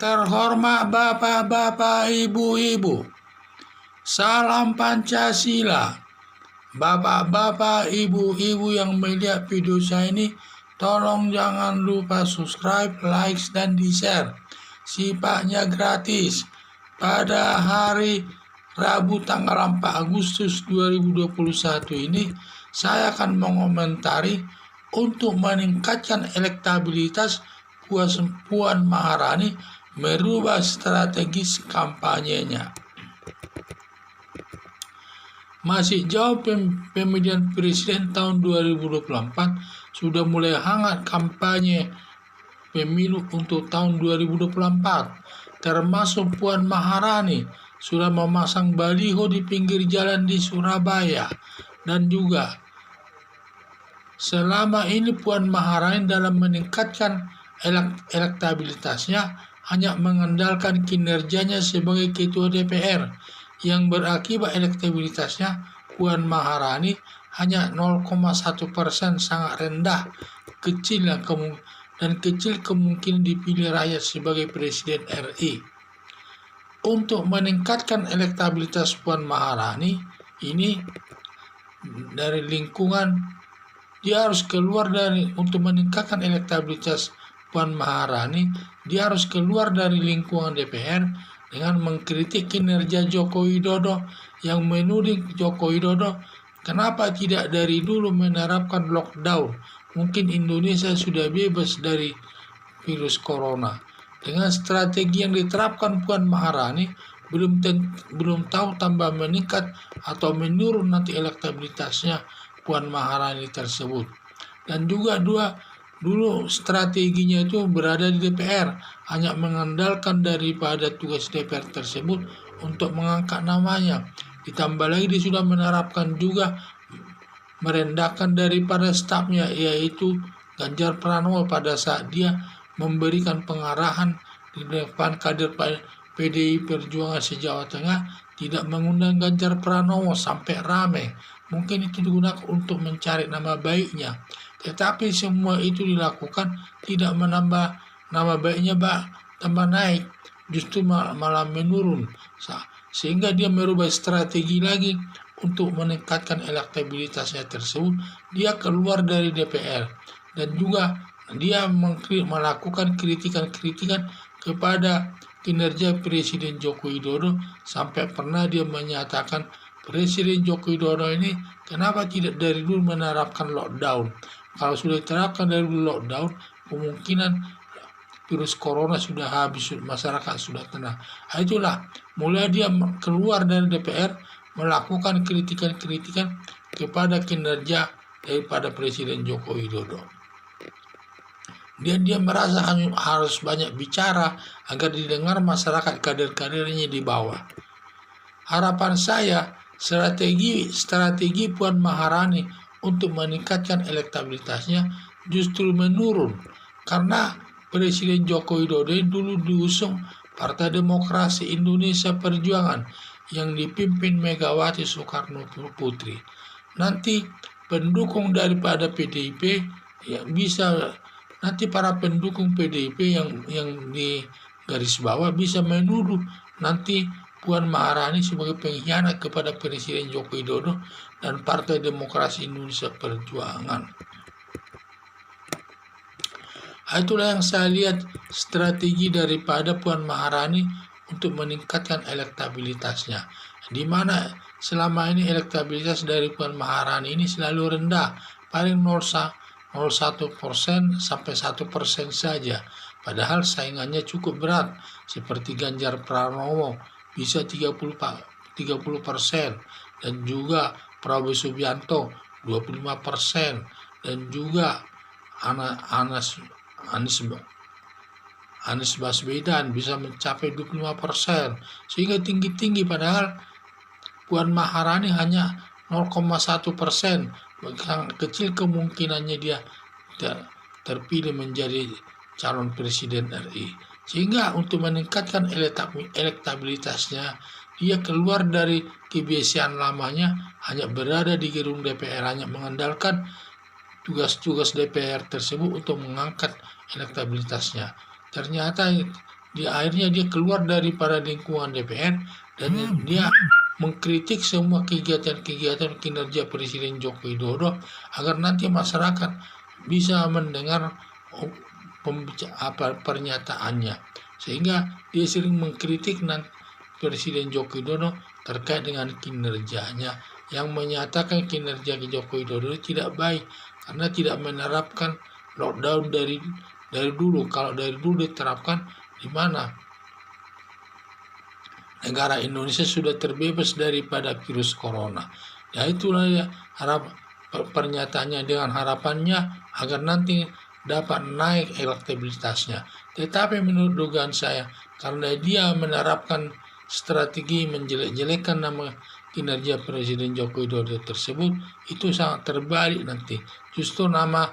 Terhormat Bapak-Bapak, Ibu-Ibu, salam Pancasila. Bapak-bapak, ibu-ibu yang melihat video saya ini, tolong jangan lupa subscribe, like, dan di-share. Sifatnya gratis. Pada hari Rabu tanggal 4 Agustus 2021 ini, saya akan mengomentari untuk meningkatkan elektabilitas Puan Maharani merubah strategis kampanyenya. Masih jauh pemilihan presiden tahun 2024, sudah mulai hangat kampanye pemilu untuk tahun 2024. Termasuk Puan Maharani sudah memasang baliho di pinggir jalan di Surabaya. Dan juga selama ini Puan Maharani dalam meningkatkan elektabilitasnya hanya mengandalkan kinerjanya sebagai ketua DPR, yang berakibat elektabilitasnya Puan Maharani hanya 0,1%, sangat rendah, kecil kemungkinan dipilih rakyat sebagai Presiden RI. Untuk meningkatkan elektabilitas Puan Maharani ini dari lingkungan, dia harus keluar dari, untuk meningkatkan elektabilitas Puan Maharani, dia harus keluar dari lingkungan DPR dengan mengkritik kinerja Joko Widodo, yang menuding Joko Widodo kenapa tidak dari dulu menerapkan lockdown. Mungkin Indonesia sudah bebas dari virus corona. Dengan strategi yang diterapkan Puan Maharani, belum tahu tambah meningkat atau menurun nanti elektabilitasnya Puan Maharani tersebut. Dan juga dulu strateginya itu berada di DPR, hanya mengandalkan daripada tugas DPR tersebut untuk mengangkat namanya. Ditambah lagi dia sudah menerapkan juga merendahkan daripada stafnya, yaitu Ganjar Pranowo, pada saat dia memberikan pengarahan di depan kader PDI Perjuangan se-Jawa Tengah, tidak mengundang Ganjar Pranowo sampai ramai. Mungkin itu digunakan untuk mencari nama baiknya. Tetapi semua itu dilakukan tidak menambah nama baiknya, tambah naik, justru malah menurun. Sehingga dia merubah strategi lagi untuk meningkatkan elektabilitasnya tersebut. Dia keluar dari DPR dan juga dia melakukan kritikan kepada kinerja Presiden Joko Widodo, sampai pernah dia menyatakan Presiden Joko Widodo ini kenapa tidak dari dulu menerapkan lockdown. Kalau sudah diterapkan dari dulu lockdown, kemungkinan virus corona sudah habis, masyarakat sudah tenang. Itulah mulai dia keluar dari DPR, melakukan kritikan kepada kinerja daripada Presiden Joko Widodo. Dia merasa harus banyak bicara agar didengar masyarakat, kader-kadernya di bawah. Harapan saya strategi Puan Maharani untuk meningkatkan elektabilitasnya justru menurun, karena Presiden Joko Widodo dulu diusung Partai Demokrasi Indonesia Perjuangan yang dipimpin Megawati Soekarno Putri. Nanti pendukung daripada PDIP yang bisa, nanti para pendukung PDIP yang di garis bawah bisa menuduh nanti Puan Maharani sebagai pengkhianat kepada Presiden Joko Widodo dan Partai Demokrasi Indonesia Perjuangan. Itulah yang saya lihat strategi daripada Puan Maharani untuk meningkatkan elektabilitasnya, di mana selama ini elektabilitas dari Puan Maharani ini selalu rendah, paling 0,1% sampai 1% saja. Padahal saingannya cukup berat, seperti Ganjar Pranowo bisa 30%, dan juga Prabowo Subianto 25%, dan juga Anies Baswedan bisa mencapai 25%, sehingga tinggi-tinggi. Padahal Puan Maharani hanya 0,1%, sangat kecil kemungkinannya dia terpilih menjadi calon Presiden RI. Sehingga untuk meningkatkan elektabilitasnya, dia keluar dari kebiasaan lamanya, hanya berada di gedung DPR, hanya mengandalkan tugas-tugas DPR tersebut untuk mengangkat elektabilitasnya. Ternyata akhirnya dia keluar daripada lingkungan DPR dan dia mengkritik semua kegiatan-kegiatan kinerja Presiden Joko Widodo agar nanti masyarakat bisa mendengar pernyataannya, sehingga dia sering mengkritik Presiden Joko Widodo terkait dengan kinerjanya, yang menyatakan kinerja Joko Widodo tidak baik karena tidak menerapkan lockdown dari dulu. Kalau dari dulu diterapkan, di mana negara Indonesia sudah terbebas daripada virus corona. Ya itulah ya pernyataannya dengan harapannya agar nanti dapat naik elektabilitasnya. Tetapi menurut dugaan saya, karena dia menerapkan strategi menjelek-jelekan nama kinerja Presiden Joko Widodo tersebut, itu sangat terbalik nanti. Justru nama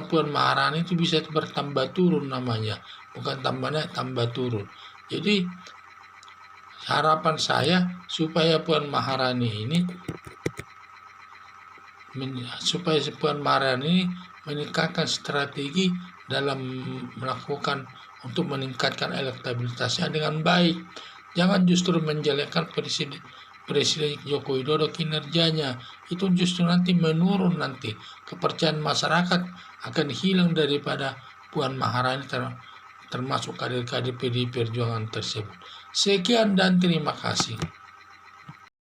Puan Maharani itu bisa bertambah turun namanya, bukan tambah naik, tambah turun. Jadi harapan saya supaya Puan Maharani ini meningkatkan strategi dalam melakukan untuk meningkatkan elektabilitasnya dengan baik. Jangan justru menjelekkan Presiden Joko Widodo kinerjanya. Itu justru nanti menurun, nanti kepercayaan masyarakat akan hilang daripada Puan Maharani termasuk kader-kader PDI Perjuangan tersebut. Sekian dan terima kasih.